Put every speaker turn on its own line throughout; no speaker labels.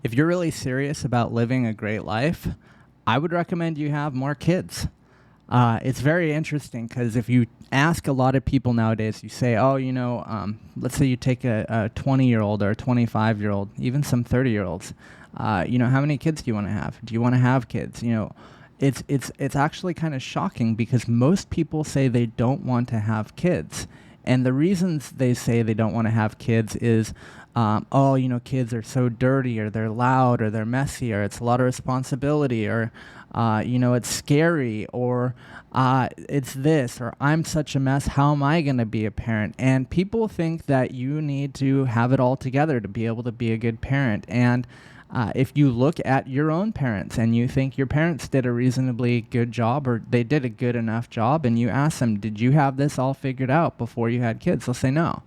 If you're really serious about living a great life, I would recommend you have more kids. It's very interesting because if you ask a lot of people nowadays, you say, oh, let's say you take a 20-year-old or a 25-year-old, even some 30-year-olds, how many kids do you want to have? Do you want to have kids? It's actually kind of shocking because most people say they don't want to have kids. And the reasons they say they don't want to have kids is, kids are so dirty, or they're loud, or they're messy, or it's a lot of responsibility, or, it's scary, or it's this, or I'm such a mess. How am I going to be a parent? And people think that you need to have it all together to be able to be a good parent. And if you look at your own parents and you think your parents did a reasonably good job or they did a good enough job, and you ask them, did you have this all figured out before you had kids? They'll say no.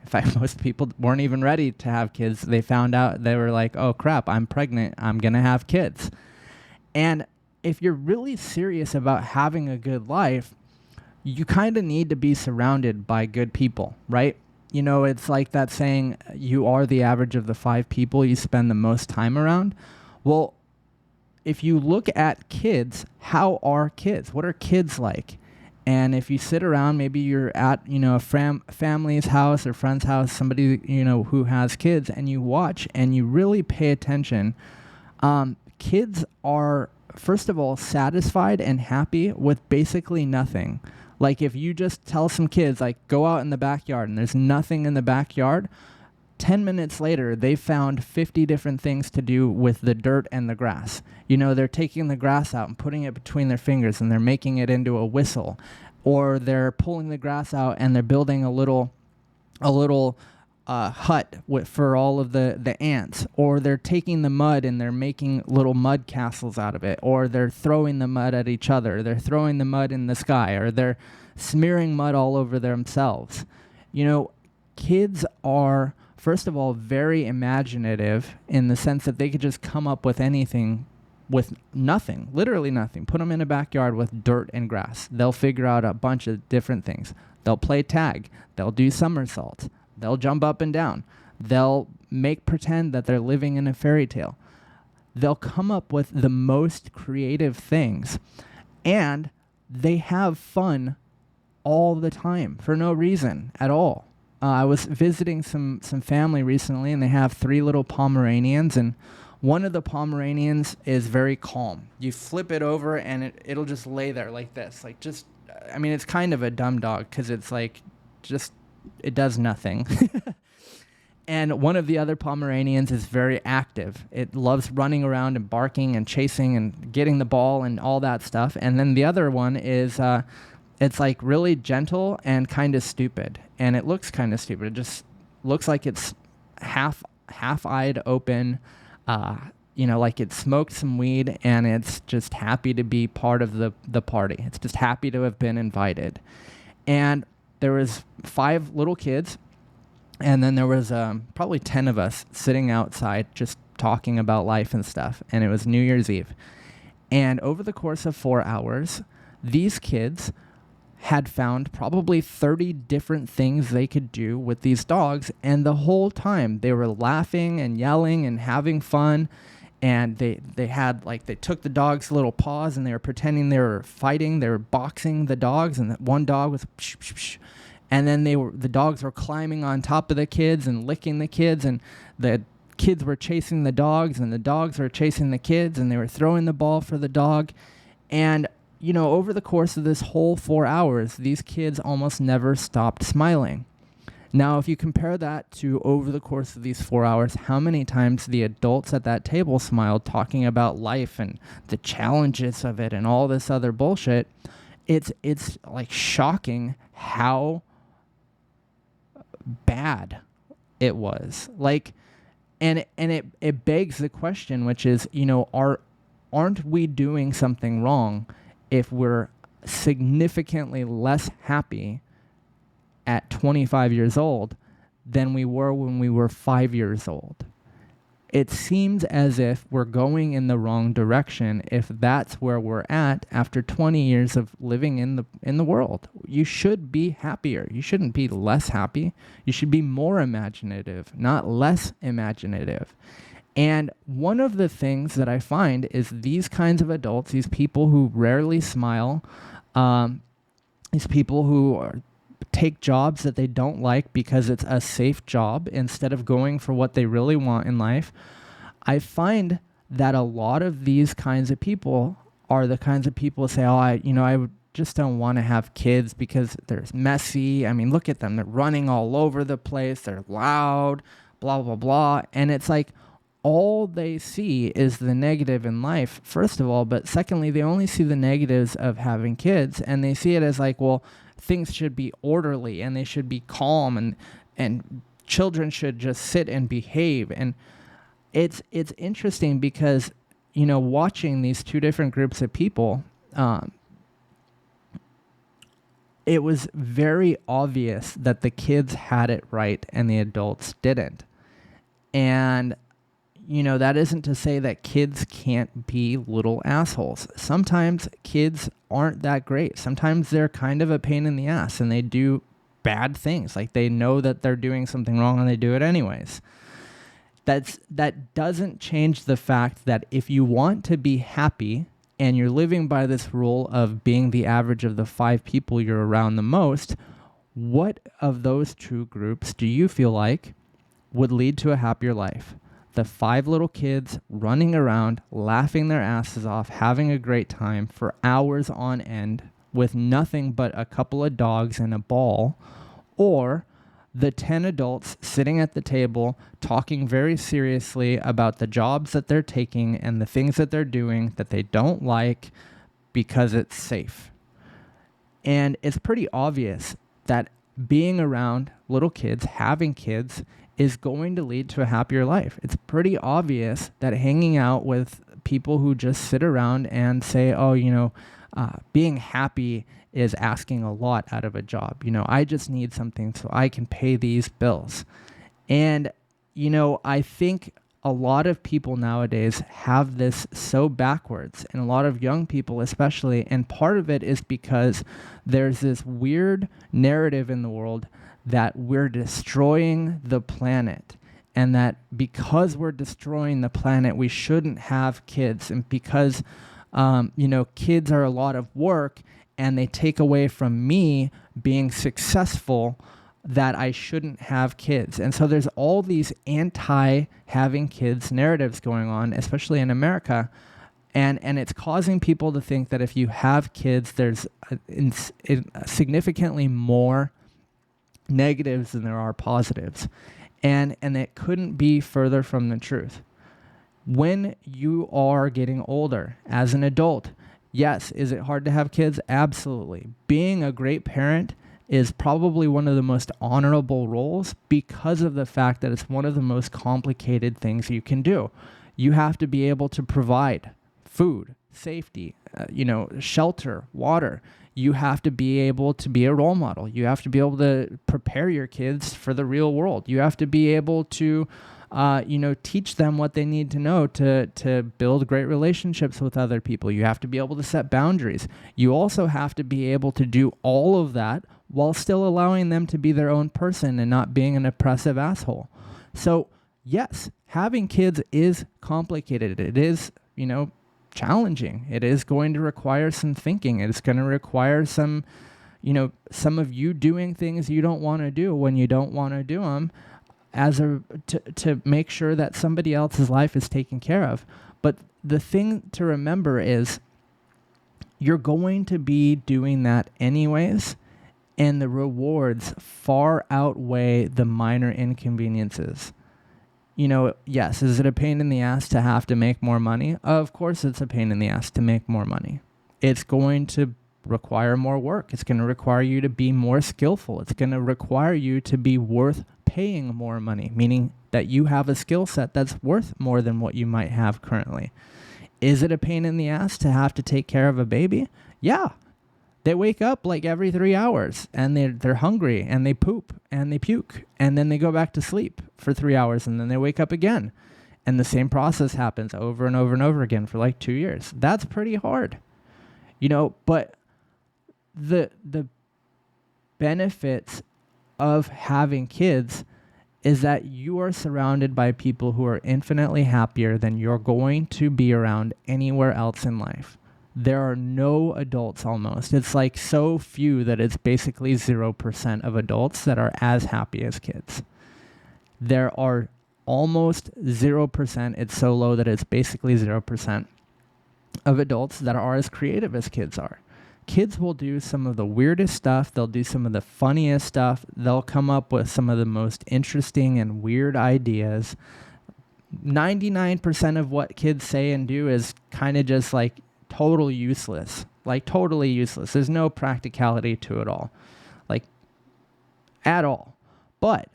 In fact, most people weren't even ready to have kids. They found out, they were like, oh crap, I'm pregnant, I'm going to have kids. And if you're really serious about having a good life, you kind of need to be surrounded by good people, right? It's like that saying, you are the average of the 5 people you spend the most time around. Well, if you look at kids, how are kids? What are kids like? And if you sit around, maybe you're at, a family's house or friend's house, somebody, who has kids, and you watch and you really pay attention, kids are, first of all, satisfied and happy with basically nothing. Like if you just tell some kids, like, go out in the backyard and there's nothing in the backyard, 10 minutes later, they found 50 different things to do with the dirt and the grass. They're taking the grass out and putting it between their fingers and they're making it into a whistle. Or they're pulling the grass out and they're building a little hut for all of the ants. Or they're taking the mud and they're making little mud castles out of it. Or they're throwing the mud at each other. They're throwing the mud in the sky. Or they're smearing mud all over themselves. Kids are, first of all, very imaginative in the sense that they could just come up with anything with nothing, literally nothing. Put them in a backyard with dirt and grass. They'll figure out a bunch of different things. They'll play tag. They'll do somersaults. They'll jump up and down. They'll pretend that they're living in a fairy tale. They'll come up with the most creative things. And they have fun all the time for no reason at all. I was visiting some family recently, and they have 3 little Pomeranians, and one of the Pomeranians is very calm. You flip it over, and it'll just lay there like this. It's kind of a dumb dog because it's like it does nothing. And one of the other Pomeranians is very active. It loves running around and barking and chasing and getting the ball and all that stuff. And then the other one is... it's like really gentle and kind of stupid. And it looks kind of stupid. It just looks like it's half-eyed open, like it smoked some weed and it's just happy to be part of the party. It's just happy to have been invited. And there was 5 little kids, and then there was probably 10 of us sitting outside just talking about life and stuff. And it was New Year's Eve. And over the course of 4 hours, these kids had found probably 30 different things they could do with these dogs, and the whole time they were laughing and yelling and having fun. And they had, like, they took the dog's little paws and they were pretending they were fighting. They were boxing the dogs, and that one dog was psh, psh, psh. And then the dogs were climbing on top of the kids and licking the kids, and the kids were chasing the dogs and the dogs were chasing the kids, and they were throwing the ball for the dog. And over the course of this whole 4 hours, these kids almost never stopped smiling. Now, if you compare that to over the course of these 4 hours, how many times the adults at that table smiled talking about life and the challenges of it and all this other bullshit, it's like shocking how bad it was. Like, and it begs the question, which is, aren't we doing something wrong if we're significantly less happy at 25 years old than we were when we were 5 years old? It seems as if we're going in the wrong direction if that's where we're at after 20 years of living in the world. You should be happier. You shouldn't be less happy. You should be more imaginative, not less imaginative. And one of the things that I find is these kinds of adults, these people who rarely smile, um, these people who take jobs that they don't like because it's a safe job instead of going for what they really want in life. I find that a lot of these kinds of people are the kinds of people who say, oh, I just don't want to have kids because they're messy. I mean, look at them. They're running all over the place. They're loud, blah, blah, blah. And it's like all they see is the negative in life, first of all. But secondly, they only see the negatives of having kids. And they see it as like, well, things should be orderly and they should be calm and children should just sit and behave. And it's interesting because, watching these two different groups of people, it was very obvious that the kids had it right and the adults didn't. And, that isn't to say that kids can't be little assholes. Sometimes kids aren't that great. Sometimes they're kind of a pain in the ass and they do bad things. Like they know that they're doing something wrong and they do it anyways. That doesn't change the fact that if you want to be happy and you're living by this rule of being the average of the 5 people you're around the most, what of those two groups do you feel like would lead to a happier life? The 5 little kids running around, laughing their asses off, having a great time for hours on end with nothing but a couple of dogs and a ball, or the 10 adults sitting at the table talking very seriously about the jobs that they're taking and the things that they're doing that they don't like because it's safe. And it's pretty obvious that being around little kids, having kids, is going to lead to a happier life. It's pretty obvious that hanging out with people who just sit around and say, oh, being happy is asking a lot out of a job. I just need something so I can pay these bills. And, I think a lot of people nowadays have this so backwards, and a lot of young people especially, and part of it is because there's this weird narrative in the world that we're destroying the planet, and that because we're destroying the planet, we shouldn't have kids, and because kids are a lot of work and they take away from me being successful, that I shouldn't have kids. And so there's all these anti-having kids narratives going on, especially in America. And it's causing people to think that if you have kids, there's significantly more negatives than there are positives. And it couldn't be further from the truth. When you are getting older as an adult, yes, is it hard to have kids? Absolutely. Being a great parent is probably one of the most honorable roles because of the fact that it's one of the most complicated things you can do. You have to be able to provide food, safety, shelter, water. You have to be able to be a role model. You have to be able to prepare your kids for the real world. You have to be able to teach them what they need to know to build great relationships with other people. You have to be able to set boundaries. You also have to be able to do all of that while still allowing them to be their own person and not being an oppressive asshole. So, yes, having kids is complicated. It is, challenging. It is going to require some thinking. It's going to require some of you doing things you don't want to do when you don't want to do them, to make sure that somebody else's life is taken care of. But the thing to remember is you're going to be doing that anyways, and the rewards far outweigh the minor inconveniences. Yes, is it a pain in the ass to have to make more money? Of course it's a pain in the ass to make more money. It's going to require more work. It's going to require you to be more skillful. It's going to require you to be worth paying more money, meaning that you have a skill set that's worth more than what you might have currently. Is it a pain in the ass to have to take care of a baby? Yeah. They wake up like every 3 hours and they're hungry and they poop and they puke and then they go back to sleep for 3 hours and then they wake up again. And the same process happens over and over and over again for like 2 years. That's pretty hard. But the benefits of having kids is that you are surrounded by people who are infinitely happier than you're going to be around anywhere else in life. There are no adults almost. It's like so few that it's basically 0% of adults that are as happy as kids. There are almost 0%, it's so low that it's basically 0% of adults that are as creative as kids are. Kids will do some of the weirdest stuff. They'll do some of the funniest stuff. They'll come up with some of the most interesting and weird ideas. 99% of what kids say and do is kind of just like totally useless. There's no practicality to it all, like at all. But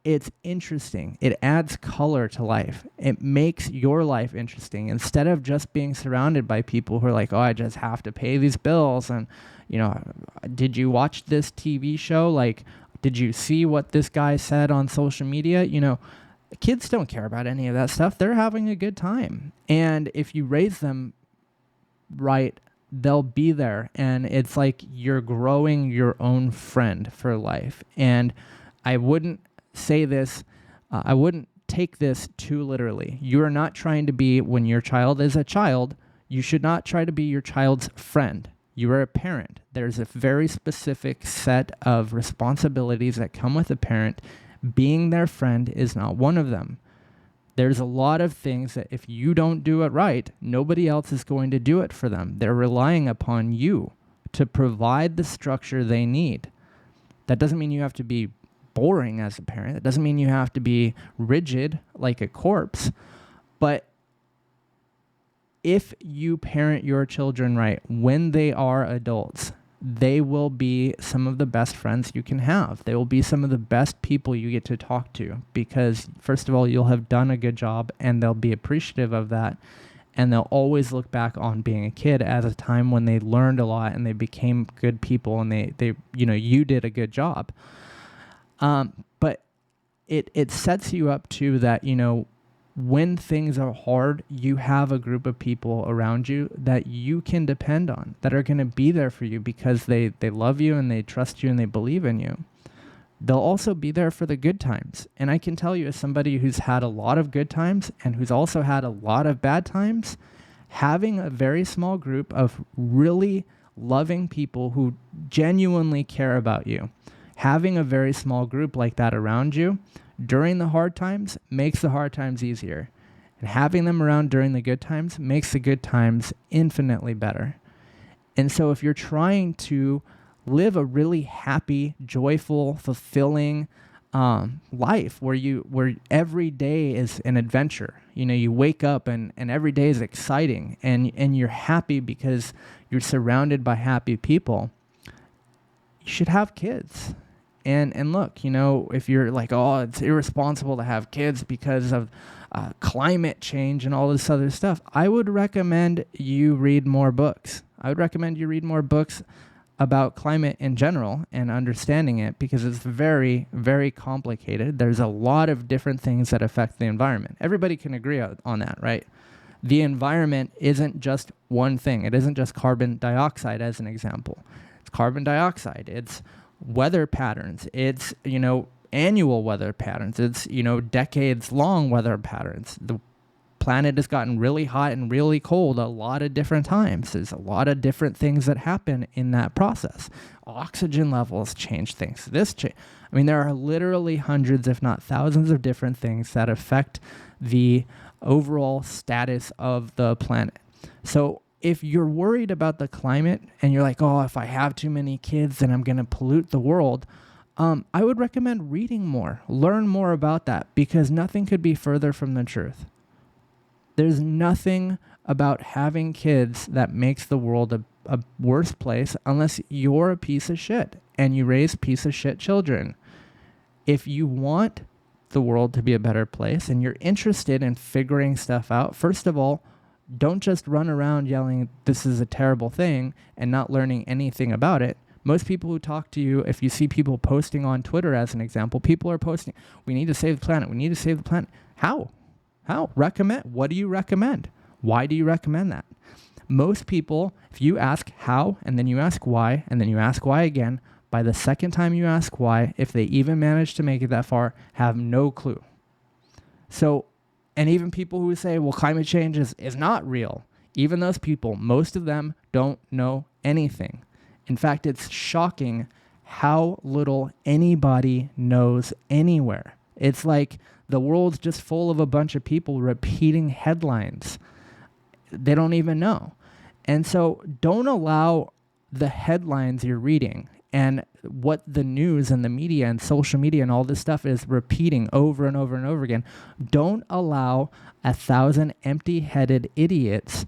it's interesting. It adds color to life. It makes your life interesting instead of just being surrounded by people who are like, oh, I just have to pay these bills. And, you know, did you watch this TV show? Like, did you see what this guy said on social media? You know, kids don't care about any of that stuff. They're having a good time. And if you raise them right, they'll be there. And it's like you're growing your own friend for life. And I wouldn't say this, I wouldn't take this too literally. You are not trying to be, when your child is a child, you should not try to be your child's friend. You are a parent. There's a very specific set of responsibilities that come with a parent. Being their friend is not one of them. There's a lot of things that if you don't do it right, nobody else is going to do it for them. They're relying upon you to provide the structure they need. That doesn't mean you have to be boring as a parent. It doesn't mean you have to be rigid like a corpse. But if you parent your children right, when they are adults, they will be some of the best friends you can have. They will be some of the best people you get to talk to because, first of all, you'll have done a good job and they'll be appreciative of that. And they'll always look back on being a kid as a time when they learned a lot and they became good people and they you did a good job. But it sets you up to that, when things are hard, you have a group of people around you that you can depend on, that are going to be there for you because they love you and they trust you and they believe in you. They'll also be there for the good times. And I can tell you, as somebody who's had a lot of good times and who's also had a lot of bad times, having a very small group of really loving people who genuinely care about you, having a very small group like that around you during the hard times makes the hard times easier. And having them around during the good times makes the good times infinitely better. And so if you're trying to live a really happy, joyful, fulfilling life where every day is an adventure, you wake up and every day is exciting and you're happy because you're surrounded by happy people, you should have kids. And look, if you're like, oh, it's irresponsible to have kids because of climate change and all this other stuff, I would recommend you read more books. I would recommend you read more books about climate in general and understanding it because it's very, very complicated. There's a lot of different things that affect the environment. Everybody can agree on that, right? The environment isn't just one thing. It isn't just carbon dioxide as an example. It's carbon dioxide. It's weather patterns. It's, annual weather patterns. It's, decades long weather patterns. The planet has gotten really hot and really cold a lot of different times. There's a lot of different things that happen in that process. Oxygen levels change things. There are literally hundreds, if not thousands of different things that affect the overall status of the planet. So if you're worried about the climate and you're like, oh, if I have too many kids, then I'm going to pollute the world, I would recommend reading more, learn more about that, because nothing could be further from the truth. There's nothing about having kids that makes the world a worse place unless you're a piece of shit and you raise piece of shit children. If you want the world to be a better place and you're interested in figuring stuff out, first of all, don't just run around yelling, this is a terrible thing, and not learning anything about it. Most people who talk to you, if you see people posting on Twitter as an example, people are posting, we need to save the planet, we need to save the planet. How? Recommend? What do you recommend? Why do you recommend that? Most people, if you ask how, and then you ask why, and then you ask why again, by the second time you ask why, if they even manage to make it that far, have no clue. So, and even people who say, well, climate change is not real, even those people, most of them don't know anything. In fact, it's shocking how little anybody knows anywhere. It's like the world's just full of a bunch of people repeating headlines. They don't even know. And so don't allow the headlines you're reading and what the news and the media and social media and all this stuff is repeating over and over and over again. Don't allow 1,000 empty-headed idiots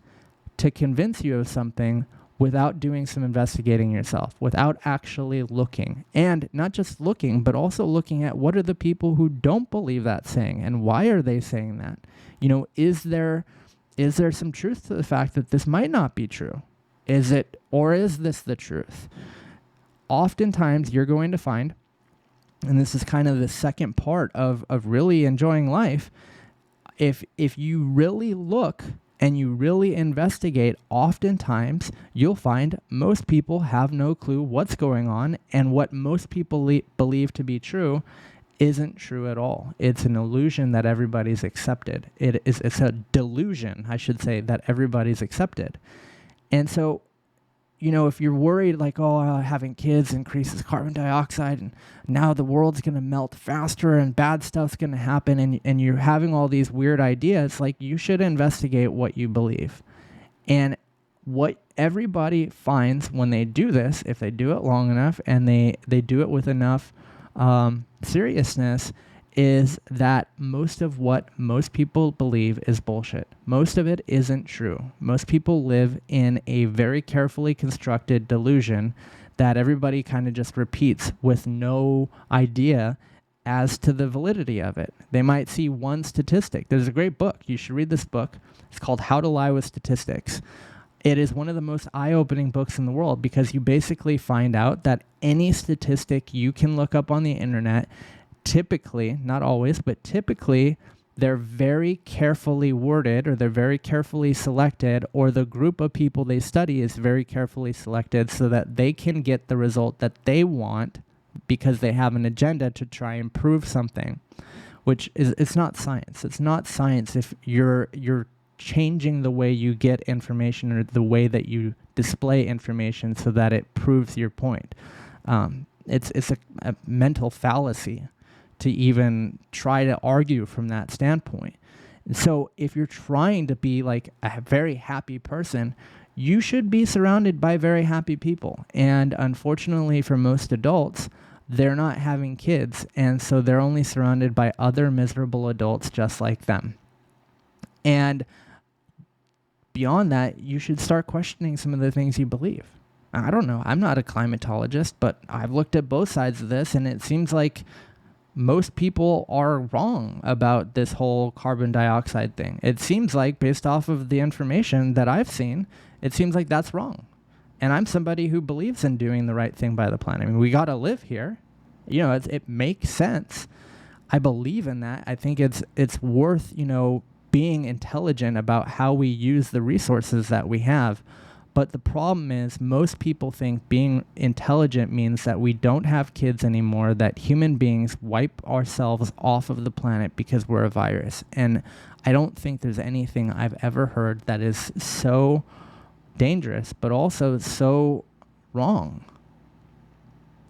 to convince you of something without doing some investigating yourself, without actually looking. And not just looking, but also looking at what are the people who don't believe that saying and why are they saying that? You know, is there some truth to the fact that this might not be true? Is this the truth? Oftentimes you're going to find, and this is kind of the second part of really enjoying life, if you really look and you really investigate, oftentimes you'll find most people have no clue what's going on, and what most people believe to be true isn't true at all. It's an illusion that everybody's accepted. It's a delusion, I should say, that everybody's accepted. And so, you know, if you're worried like, having kids increases carbon dioxide and now the world's going to melt faster and bad stuff's going to happen, and you're having all these weird ideas, like, you should investigate what you believe. And what everybody finds when they do this, if they do it long enough and they do it with enough seriousness, is that most of what most people believe is bullshit. Most of it isn't true. Most people live in a very carefully constructed delusion that everybody kind of just repeats with no idea as to the validity of it. They might see one statistic. There's a great book. You should read this book. It's called How to Lie with Statistics. It is one of the most eye-opening books in the world because you basically find out that any statistic you can look up on the internet, typically, not always, but typically, they're very carefully worded, or they're very carefully selected, or the group of people they study is very carefully selected so that they can get the result that they want because they have an agenda to try and prove something, which is, it's not science. It's not science if you're changing the way you get information or the way that you display information so that it proves your point. It's a mental fallacy to even try to argue from that standpoint. And so if you're trying to be like a very happy person, you should be surrounded by very happy people. And unfortunately for most adults, they're not having kids, and so they're only surrounded by other miserable adults just like them. And beyond that, you should start questioning some of the things you believe. I don't know. I'm not a climatologist, but I've looked at both sides of this, and it seems like most people are wrong about this whole carbon dioxide thing. It seems like, based off of the information that I've seen, it seems like that's wrong. And I'm somebody who believes in doing the right thing by the planet. I mean, we got to live here. You know, it makes sense. I believe in that. I think it's worth, being intelligent about how we use the resources that we have. But the problem is most people think being intelligent means that we don't have kids anymore, that human beings wipe ourselves off of the planet because we're a virus. And I don't think there's anything I've ever heard that is so dangerous, but also so wrong.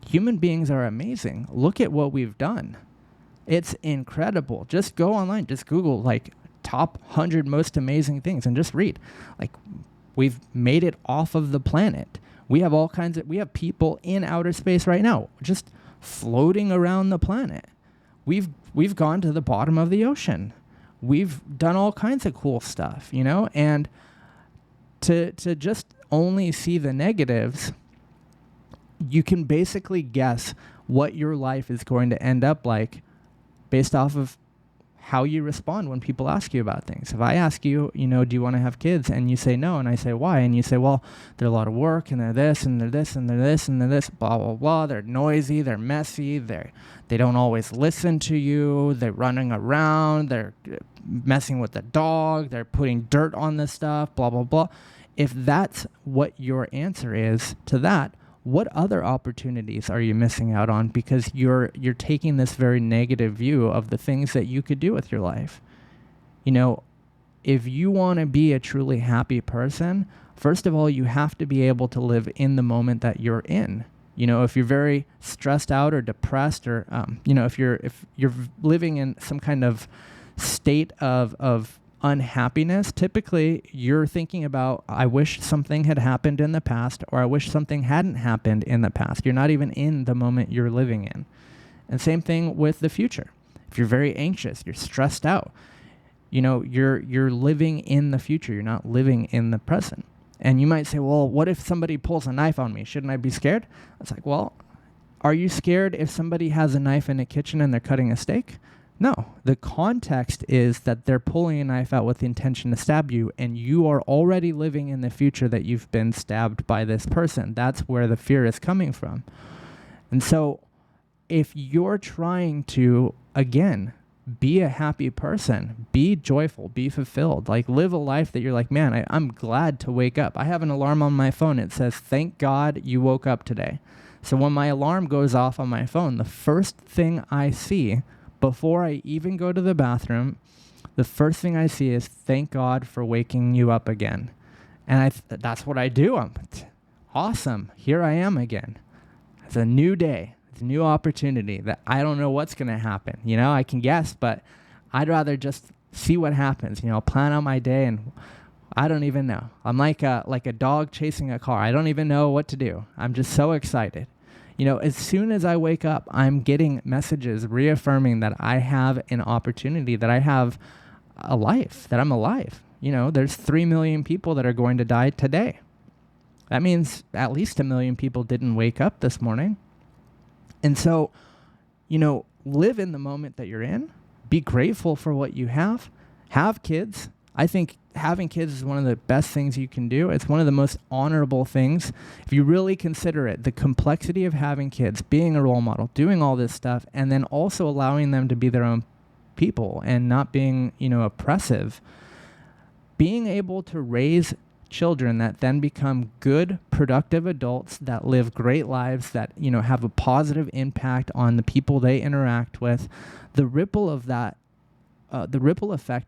Human beings are amazing. Look at what we've done. It's incredible. Just go online, just Google top 100 most amazing things and just read. We've made it off of the planet. We have we have people in outer space right now, just floating around the planet. We've gone to the bottom of the ocean. We've done all kinds of cool stuff, and to just only see the negatives, you can basically guess what your life is going to end up like based off of how you respond when people ask you about things. If I ask you, do you want to have kids? And you say no, and I say why? And you say, well, they're a lot of work, and they're this, and they're this, and they're this, and they're this, blah, blah, blah. They're noisy, they're messy, they don't always listen to you, they're running around, they're messing with the dog, they're putting dirt on the stuff, blah, blah, blah. If that's what your answer is to that, what other opportunities are you missing out on because you're taking this very negative view of the things that you could do with your life? You know, if you want to be a truly happy person, first of all, you have to be able to live in the moment that you're in. You know, if you're very stressed out or depressed, or if you're living in some kind of state of unhappiness, typically you're thinking about, I wish something had happened in the past, or I wish something hadn't happened in the past. You're not even in the moment you're living in. And same thing with the future. If you're very anxious, you're stressed out, you know, you're living in the future. You're not living in the present. And you might say, well, what if somebody pulls a knife on me? Shouldn't I be scared? It's like, well, are you scared if somebody has a knife in the kitchen and they're cutting a steak? No. The context is that they're pulling a knife out with the intention to stab you, and you are already living in the future that you've been stabbed by this person. That's where the fear is coming from. And so if you're trying to, again, be a happy person, be joyful, be fulfilled, like live a life that you're like, man, I'm glad to wake up. I have an alarm on my phone. It says, thank God you woke up today. So when my alarm goes off on my phone, the first thing I see before I even go to the bathroom, the first thing I see is, thank God for waking you up again. And that's what I do. I'm awesome. Here I am again. It's a new day. It's a new opportunity that I don't know what's going to happen. You know, I can guess, but I'd rather just see what happens. You know, plan out my day, and I don't even know. I'm like a dog chasing a car. I don't even know what to do. I'm just so excited. You know, as soon as I wake up, I'm getting messages reaffirming that I have an opportunity, that I have a life, that I'm alive. You know, there's 3 million people that are going to die today. That means at least 1 million people didn't wake up this morning. And so, you know, live in the moment that you're in. Be grateful for what you have. Have kids. I think having kids is one of the best things you can do. It's one of the most honorable things. If you really consider it, the complexity of having kids, being a role model, doing all this stuff, and then also allowing them to be their own people and not being, you know, oppressive. Being able to raise children that then become good, productive adults that live great lives, that, you know, have a positive impact on the people they interact with. The ripple effect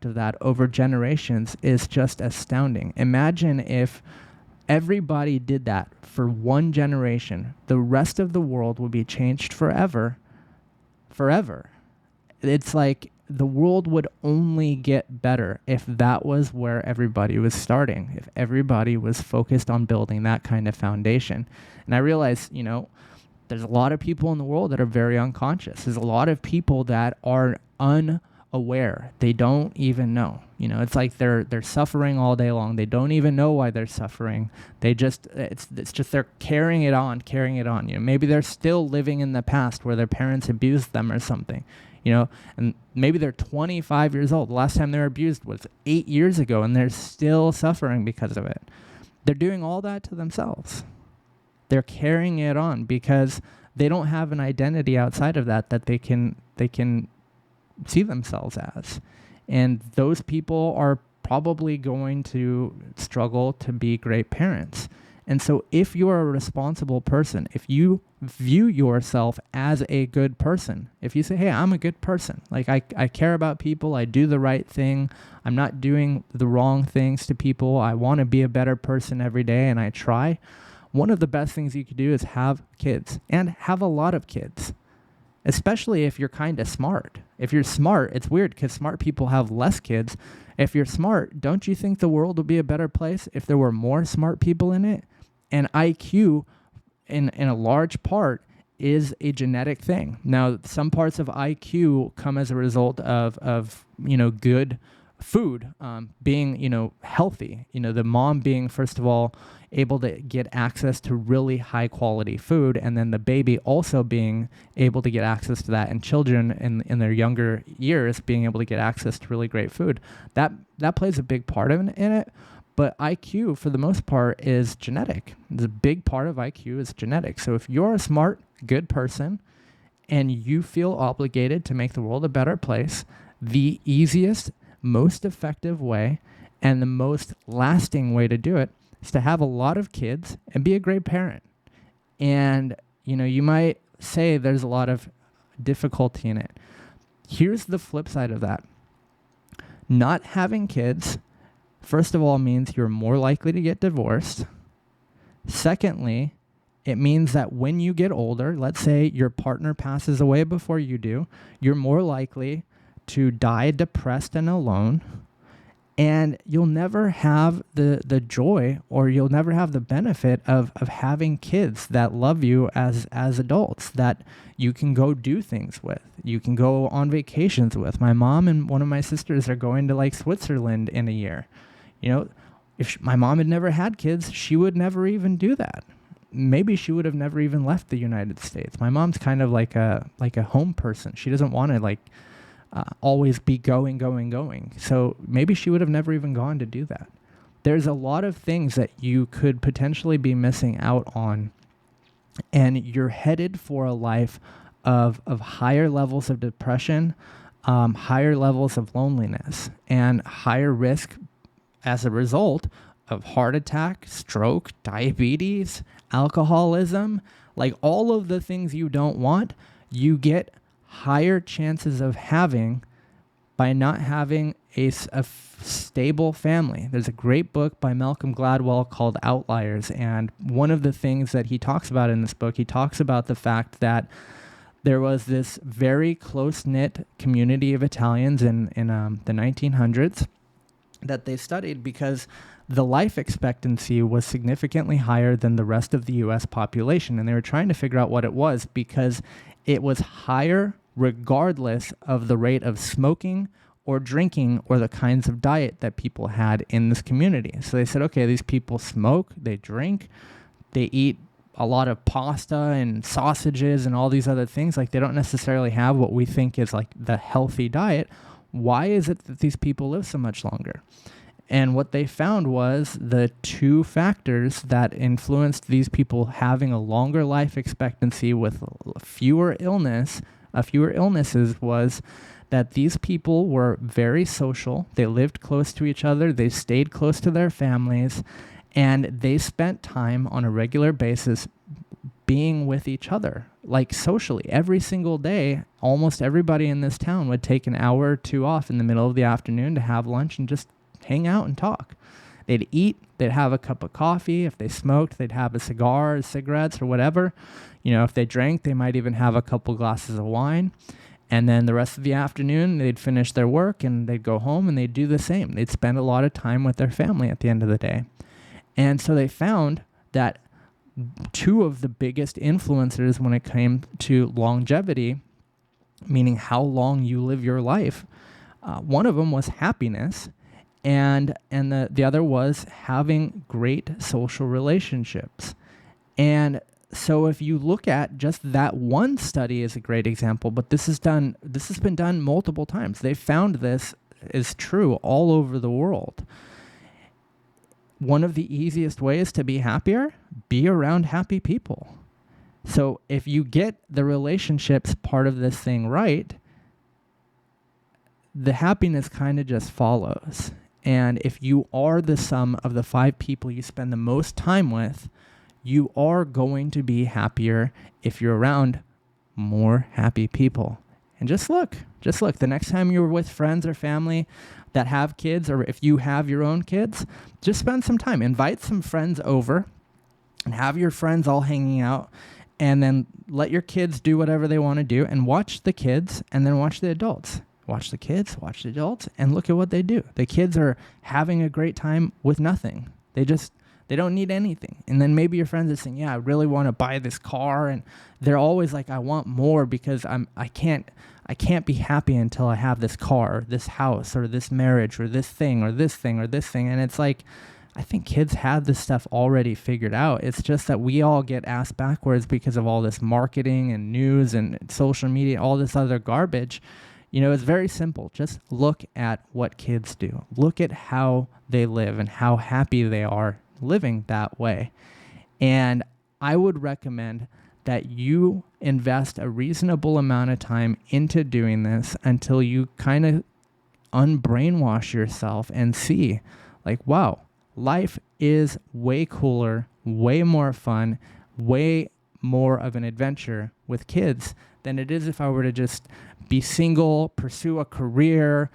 of that over generations is just astounding. Imagine if everybody did that for one generation. The rest of the world would be changed forever. Forever. It's like the world would only get better if that was where everybody was starting, if everybody was focused on building that kind of foundation. And I realize, you know, there's a lot of people in the world that are very unconscious. There's a lot of people that are unaware. They don't even know. You know, it's like they're suffering all day long. They don't even know why they're suffering. They just, it's just they're carrying it on. You know, maybe they're still living in the past where their parents abused them or something. You know, and maybe they're 25 years old. The last time they were abused was 8 years ago, and they're still suffering because of it. They're doing all that to themselves. They're carrying it on because they don't have an identity outside of that they can see themselves as. And those people are probably going to struggle to be great parents. And so if you're a responsible person, if you view yourself as a good person, if you say, hey, I'm a good person, like I care about people, I do the right thing, I'm not doing the wrong things to people, I want to be a better person every day, and I try, one of the best things you could do is have kids, and have a lot of kids, especially if you're kind of smart. If you're smart, it's weird because smart people have less kids. If you're smart, don't you think the world would be a better place if there were more smart people in it? And IQ, in a large part, is a genetic thing. Now, some parts of IQ come as a result of you know, good food, being, you know, healthy. You know, the mom being, first of all, able to get access to really high quality food, and then the baby also being able to get access to that, and children in their younger years being able to get access to really great food. That plays a big part in it. But IQ, for the most part, is genetic. The big part of IQ is genetic. So if you're a smart, good person, and you feel obligated to make the world a better place, the easiest, most effective way, and the most lasting way to do it is to have a lot of kids and be a great parent. And, you might say there's a lot of difficulty in it. Here's the flip side of that. Not having kids, first of all, means you're more likely to get divorced. Secondly, it means that when you get older, let's say your partner passes away before you do, you're more likely to die depressed and alone. And you'll never have the joy, or you'll never have the benefit of having kids that love you as adults, that you can go do things with. You can go on vacations with. My mom and one of my sisters are going to like Switzerland in a year. If my mom had never had kids, she would never even do that. Maybe she would have never even left the United States. My mom's kind of like a home person. She doesn't want to always be going. So maybe she would have never even gone to do that. There's a lot of things that you could potentially be missing out on, and you're headed for a life of higher levels of depression, higher levels of loneliness, and higher risk as a result of heart attack, stroke, diabetes, alcoholism, like all of the things you don't want, you get higher chances of having by not having a stable family. There's a great book by Malcolm Gladwell called Outliers, and one of the things that he talks about in this book, he talks about the fact that there was this very close-knit community of Italians in the 1900s that they studied because the life expectancy was significantly higher than the rest of the U.S. population, and they were trying to figure out what it was because it was higher regardless of the rate of smoking or drinking or the kinds of diet that people had in this community. So they said, okay, these people smoke, they drink, they eat a lot of pasta and sausages and all these other things. Like, they don't necessarily have what we think is like the healthy diet. Why is it that these people live so much longer? And what they found was the two factors that influenced these people having a longer life expectancy with fewer illnesses was that these people were very social. They lived close to each other. They stayed close to their families, and they spent time on a regular basis being with each other, like socially. Every single day, almost everybody in this town would take an hour or two off in the middle of the afternoon to have lunch and just hang out and talk. They'd eat, they'd have a cup of coffee. If they smoked, they'd have a cigar, cigarettes, or whatever. If they drank, they might even have a couple glasses of wine. And then the rest of the afternoon, they'd finish their work and they'd go home and they'd do the same. They'd spend a lot of time with their family at the end of the day. And so they found that two of the biggest influencers when it came to longevity, meaning how long you live your life, one of them was happiness, and the other was having great social relationships. And so if you look at just that one study is a great example, but this has been done multiple times. They found this is true all over the world. One of the easiest ways to be happier, be around happy people. So if you get the relationships part of this thing right, the happiness kind of just follows. And if you are the sum of the 5 people you spend the most time with, you are going to be happier if you're around more happy people. And just look. The next time you're with friends or family that have kids, or if you have your own kids, just spend some time. Invite some friends over and have your friends all hanging out, and then let your kids do whatever they want to do, and watch the kids and then watch the adults. Watch the kids, watch the adults, and look at what they do. The kids are having a great time with nothing. They don't need anything. And then maybe your friends are saying, yeah, I really want to buy this car. And they're always like, I want more because I can't be happy until I have this car, or this house, or this marriage, or this thing, or this thing, or this thing. And it's like, I think kids have this stuff already figured out. It's just that we all get ass backwards because of all this marketing and news and social media, all this other garbage. It's very simple. Just look at what kids do. Look at how they live and how happy they are living that way. And I would recommend that you invest a reasonable amount of time into doing this until you kind of unbrainwash yourself and see, like, wow, life is way cooler, way more fun, way more of an adventure with kids than it is if I were to just be single, pursue a career,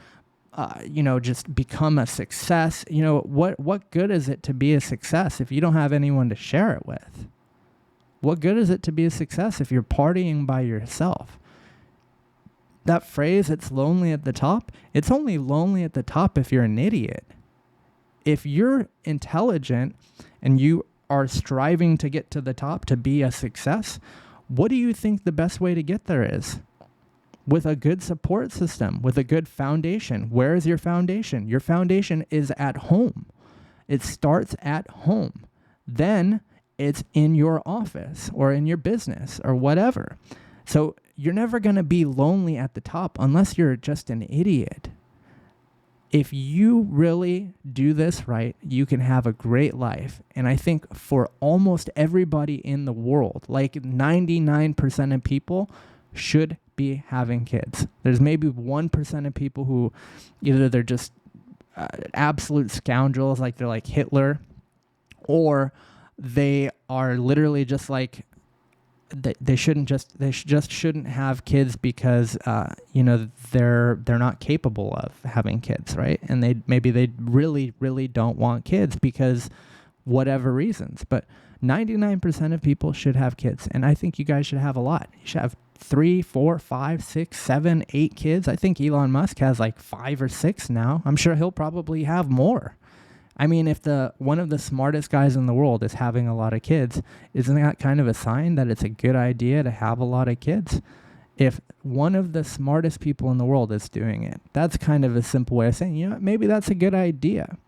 just become a success. What good is it to be a success if you don't have anyone to share it with? What good is it to be a success if you're partying by yourself? That phrase, it's lonely at the top, it's only lonely at the top if you're an idiot. If you're intelligent and you are striving to get to the top to be a success, what do you think the best way to get there is? With a good support system, with a good foundation. Where is your foundation? Your foundation is at home. It starts at home. Then it's in your office or in your business or whatever. So you're never going to be lonely at the top unless you're just an idiot. If you really do this right, you can have a great life. And I think for almost everybody in the world, like 99% of people should be having kids. There's maybe 1% of people who either they're just absolute scoundrels, like they're like Hitler, or they are literally just like they just shouldn't have kids because they're not capable of having kids, right? And they really don't want kids because whatever reasons. But 99% of people should have kids, and I think you guys should have a lot. You should have 3, 4, 5, 6, 7, 8 kids. I think Elon Musk has like 5 or 6 now. I'm sure he'll probably have more. I mean, if one of the smartest guys in the world is having a lot of kids, isn't that kind of a sign that it's a good idea to have a lot of kids? If one of the smartest people in the world is doing it, that's kind of a simple way of saying, maybe that's a good idea.